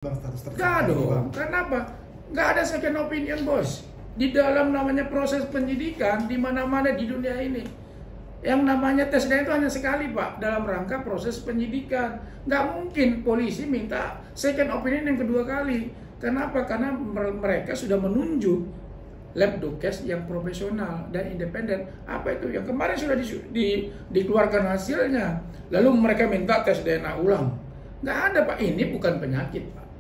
Status Nggak tersangka ini, dong. Bang. Kenapa? Nggak ada second opinion, bos. Di dalam namanya proses penyidikan, di mana-mana di dunia ini, yang namanya tes DNA itu hanya sekali, Pak, dalam rangka proses penyidikan. Nggak mungkin polisi minta second opinion yang kedua kali. Kenapa? Karena mereka sudah menunjuk lab dokes yang profesional dan independen. Apa itu? Yang kemarin sudah dikeluarkan hasilnya. Lalu mereka minta tes DNA ulang. Nggak ada, Pak. Ini bukan penyakit, Pak.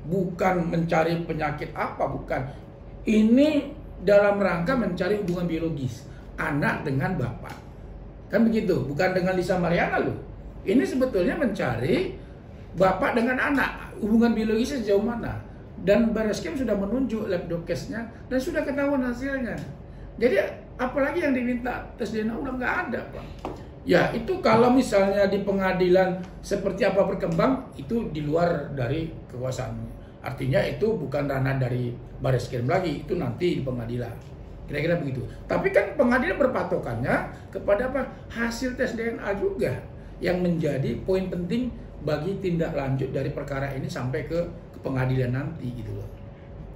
Bukan mencari penyakit apa, bukan. Ini dalam rangka mencari hubungan biologis anak dengan bapak. Kan begitu, bukan dengan Lisa Mariana loh. Ini sebetulnya mencari bapak dengan anak, hubungan biologisnya sejauh mana. Dan Barreskrim sudah menunjuk lab dokesnya dan sudah ketahuan hasilnya. Jadi apalagi yang diminta tes DNA ulang, nggak ada, Pak. Ya itu kalau misalnya di pengadilan seperti apa berkembang, itu di luar dari kekuasaan. Artinya itu bukan ranah dari Barreskrim lagi, itu nanti di pengadilan. Kira-kira begitu. Tapi kan pengadilan berpatokannya kepada apa? Hasil tes DNA juga yang menjadi poin penting bagi tindak lanjut dari perkara ini sampai ke pengadilan nanti gitu loh.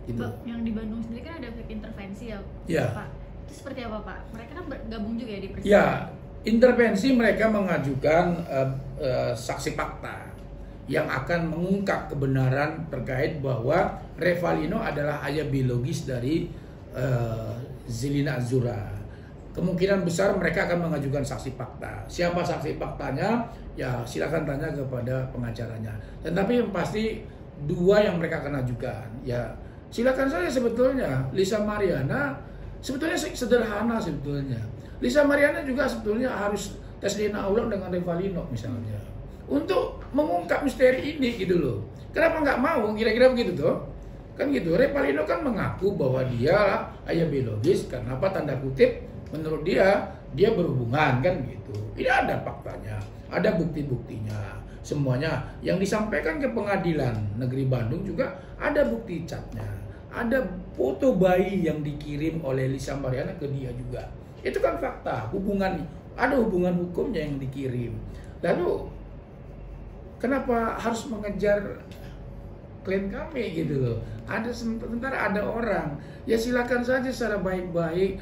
Gitu. Yang di Bandung sendiri kan ada efek intervensi ya, Pak. Itu seperti apa, Pak? Mereka kan bergabung juga ya di persidangan. Ya, intervensi mereka mengajukan saksi fakta yang akan mengungkap kebenaran terkait bahwa Revalino adalah ayah biologis dari Zelina Azura. Kemungkinan besar mereka akan mengajukan saksi fakta. Siapa saksi faktanya? Ya silakan tanya kepada pengacaranya. Tetapi yang pasti dua yang mereka akan ajukan. Ya silakan saja sebetulnya. Lisa Mariana sebetulnya sederhana sebetulnya. Lisa Mariana juga sebetulnya harus tes DNA ulang dengan Revalino misalnya. Untuk mengungkap misteri ini gitu loh. Kenapa nggak mau? Kira-kira begitu tuh. Kan gitu. Revalino kan mengaku bahwa dia ayah biologis karena apa, tanda kutip menurut dia berhubungan kan gitu. Ini ada faktanya, ada bukti-buktinya. Semuanya yang disampaikan ke pengadilan negeri Bandung juga ada bukti catnya. Ada foto bayi yang dikirim oleh Lisa Mariana ke dia juga. Itu kan fakta, ada hubungan hukumnya yang dikirim. Lalu kenapa harus mengejar klien kami gitu loh? Ada sementara ada orang, ya silakan saja secara baik-baik.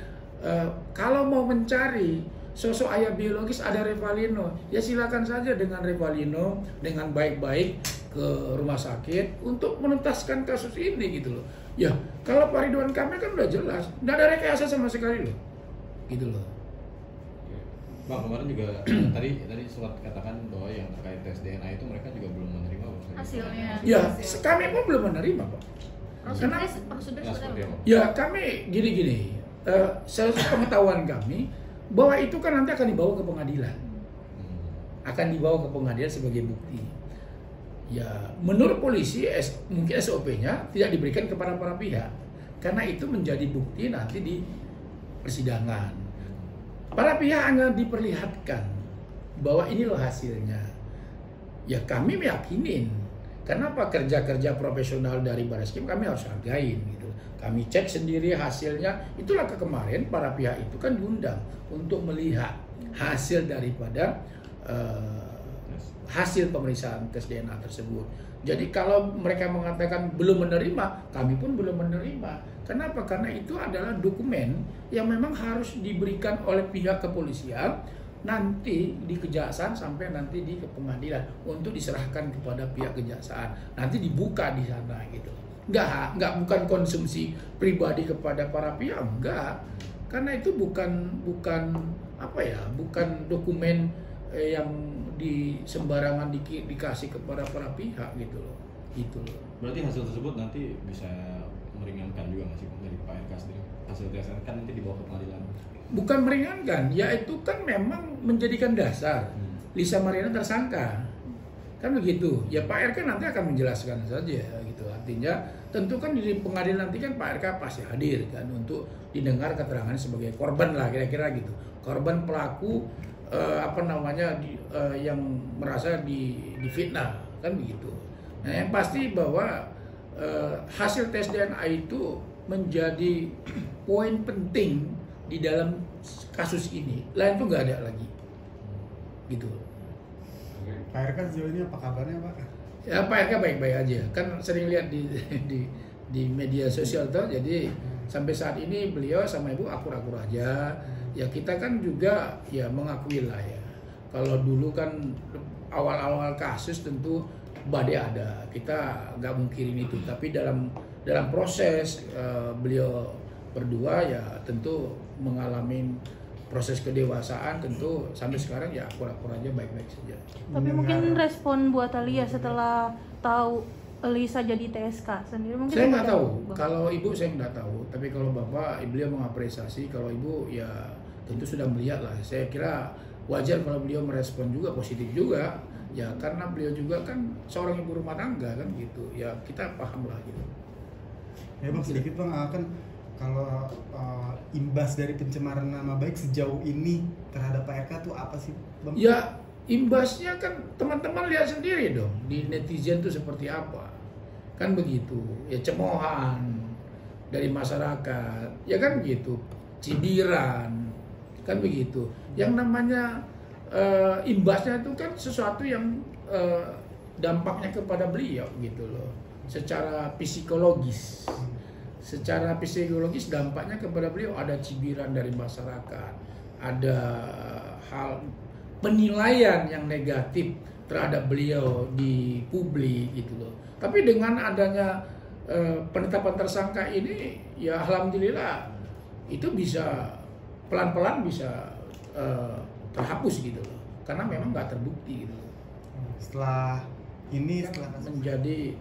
Kalau mau mencari sosok ayah biologis ada Revalino, ya silakan saja dengan Revalino dengan baik-baik ke rumah sakit untuk menuntaskan kasus ini gitu loh. Ya kalau Pak Ridwan Kamil kan udah jelas, nggak ada rekayasa sama sekali loh, gitu loh. Bang, kemarin juga tadi sempat katakan bahwa yang terkait tes DNA itu mereka juga belum menerima hasilnya. Ya, kami pun belum menerima, Pak. Prosedurnya seperti apa? Ya, kami gini-gini. Sepengetahuan kami bahwa itu kan nanti akan dibawa ke pengadilan. Akan dibawa ke pengadilan sebagai bukti. Ya, menurut polisi mungkin SOP-nya tidak diberikan kepada para pihak. Karena itu menjadi bukti nanti di persidangan. Para pihak hanya diperlihatkan bahwa ini loh hasilnya. Ya kami meyakinin. Kenapa kerja-kerja profesional dari Barreskrim kami harus hargain gitu. Kami cek sendiri hasilnya. Itulah kemarin para pihak itu kan diundang untuk melihat hasil daripada hasil pemeriksaan tes DNA tersebut. Jadi kalau mereka mengatakan belum menerima, kami pun belum menerima. Kenapa? Karena itu adalah dokumen yang memang harus diberikan oleh pihak kepolisian nanti di kejaksaan sampai nanti di pengadilan untuk diserahkan kepada pihak kejaksaan. Nanti dibuka di sana gitu. Enggak bukan konsumsi pribadi kepada para pihak, enggak. Karena itu bukan dokumen yang sembarangan dikasih kepada para pihak gitu loh. Gitu loh. Berarti hasil tersebut nanti bisa meringankan juga masih dari Pak RK sendiri. Hasil tes kan nanti dibawa ke pengadilan. Bukan meringankan, ya itu kan memang menjadikan dasar Lisa Mariana tersangka. Kan begitu. Ya Pak RK nanti akan menjelaskan saja gitu. Artinya tentu kan di pengadilan nanti kan Pak RK pasti hadir kan untuk didengar keterangan sebagai korban lah kira-kira gitu. Korban pelaku yang merasa difitnah kan begitu. Nah yang pasti bahwa hasil tes DNA itu menjadi poin penting di dalam kasus ini. Lain tuh nggak ada lagi, gitu. Pak RK sejauh ini apa kabarnya, Pak? Ya Pak RK baik-baik aja. Kan sering lihat di media sosial tuh. Jadi sampai saat ini beliau sama ibu akur-akur aja. Ya kita kan juga ya mengakui lah ya. Kalau dulu kan awal-awal kasus tentu badai ada. Kita nggak mungkirin itu. Tapi dalam proses beliau berdua ya tentu mengalami proses kedewasaan, tentu sampai sekarang ya akur-akur aja, baik-baik saja. Tapi mungkin respon buat Alia setelah tahu Elisa jadi TSK sendiri mungkin saya nggak tahu. Kalau ibu saya nggak tahu, tapi kalau bapak beliau mengapresiasi. Kalau ibu ya tentu sudah melihat lah. Saya kira wajar kalau beliau merespon juga positif juga ya, karena beliau juga kan seorang ibu rumah tangga kan gitu ya, kita paham lah gitu. Ya Bang, sedikit Bang, akan kalau imbas dari pencemaran nama baik sejauh ini terhadap Pak RK tuh apa sih Bang? Ya imbasnya kan teman-teman lihat sendiri dong di netizen tuh seperti apa, kan begitu ya, cemoohan dari masyarakat ya kan gitu, cibiran kan begitu. Yang namanya imbasnya itu kan sesuatu yang dampaknya kepada beliau gitu loh, secara psikologis. Secara psikologis dampaknya kepada beliau ada cibiran dari masyarakat, ada hal penilaian yang negatif terhadap beliau di publik gitu loh. Tapi dengan adanya penetapan tersangka ini ya alhamdulillah itu bisa pelan-pelan bisa terhapus gitu loh, karena memang nggak terbukti gitu loh. Setelah menjadi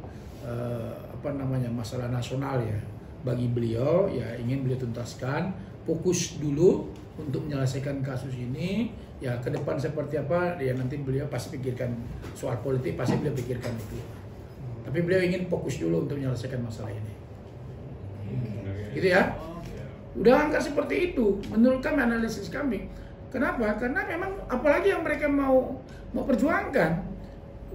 masalah nasional ya bagi beliau, ya ingin beliau tuntaskan, fokus dulu untuk menyelesaikan kasus ini. Ya ke depan seperti apa ya nanti beliau pasti pikirkan, soal politik pasti beliau pikirkan itu. Tapi beliau ingin fokus dulu untuk menyelesaikan masalah ini. Gitu ya. Udah angka seperti itu menurut kami, analisis kami. Kenapa? Karena memang apalagi yang mereka mau perjuangkan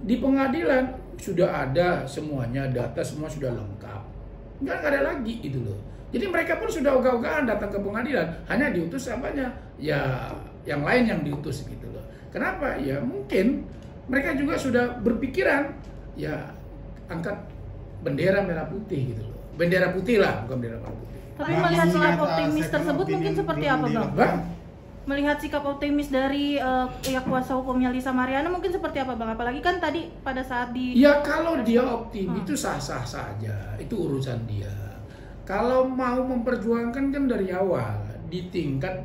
di pengadilan sudah ada semuanya, data semua sudah lengkap. Nggak ada lagi gitu loh. Jadi mereka pun sudah ogah-ogahan datang ke pengadilan, hanya diutus apanya ya yang lain yang diutus gitu loh. Kenapa? Ya mungkin mereka juga sudah berpikiran ya angkat bendera merah putih gitu loh. Bendera putih lah, bukan bendera merah putih. Tapi melihat sikap optimis tersebut mungkin seperti apa Bang? Melihat sikap optimis dari ya kuasa hukumnya Lisa Mariana mungkin seperti apa Bang? Apalagi kan tadi pada saat di... Ya kalau dia optimis itu sah-sah saja, itu urusan dia. Kalau mau memperjuangkan kan dari awal di tingkat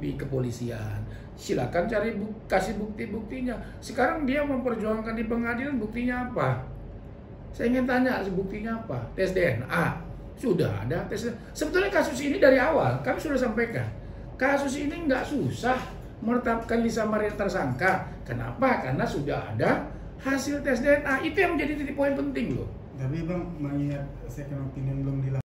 di kepolisian, silakan kasih bukti-buktinya. Sekarang dia memperjuangkan di pengadilan, buktinya apa? Saya ingin tanya, buktinya apa? Tes DNA, sudah ada tes. Sebetulnya kasus ini dari awal kami sudah sampaikan. Kasus ini nggak susah menetapkan Lisa Mariana tersangka. Kenapa? Karena sudah ada hasil tes DNA. Itu yang menjadi titik poin penting loh. Tapi Bang, mengingat second opinion belum dilakukan.